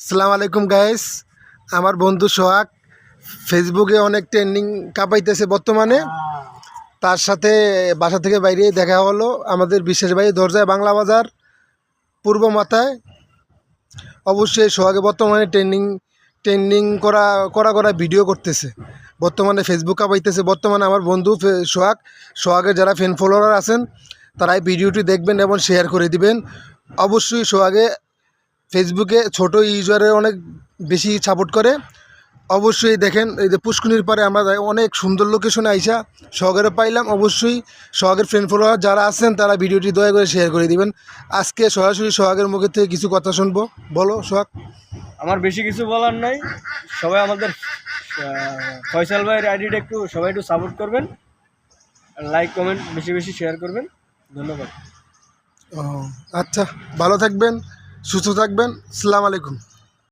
আসসালামু আলাইকুম গাইস। আমার বন্ধু সোহাগ ফেসবুকে অনেক ট্রেন্ডিং কাঁপাইতেছে বর্তমানে। তার সাথে বাসা থেকে বাইরে দেখা হলো আমাদের বিশেষ ভাই দরজায় বাংলা বাজার পূর্ব মাথায়। অবশ্যই সোহাগে বর্তমানে ট্রেন্ডিং করা করা করা ভিডিও করতেছে, বর্তমানে ফেসবুক কাঁপাইতেছে। বর্তমানে আমার বন্ধু সোহাগের যারা ফ্যান ফলোয়ার আছেন তারা এই ভিডিওটি দেখবেন এবং শেয়ার করে দিবেন। অবশ্যই সোহাগে ফেসবুকে ছোট ইউজারে অনেক বেশি সাপোর্ট করে। অবশ্যই দেখেন, এই যে পুষ্কুনির পারে আমরা অনেক সুন্দর লোকেশনে আইসা সোহাগেরও পাইলাম। অবশ্যই সোহাগের ফ্রেন্ড ফলোয়ার যারা আছেন তারা ভিডিওটি দয়া করে শেয়ার করে দিবেন। আজকে সরাসরি সোহাগের মুখের থেকে কিছু কথা শুনবো। বলো সোহাগ। আমার বেশি কিছু বলার নাই। সবাই আমাদের ফয়সাল ভাইয়ের আইডিটা সবাই একটু সাপোর্ট করবেন, লাইক কমেন্ট বেশি বেশি শেয়ার করবেন। ধন্যবাদ। ও আচ্ছা, ভালো থাকবেন, সুস্থ থাকবেন। আসসালামু আলাইকুম।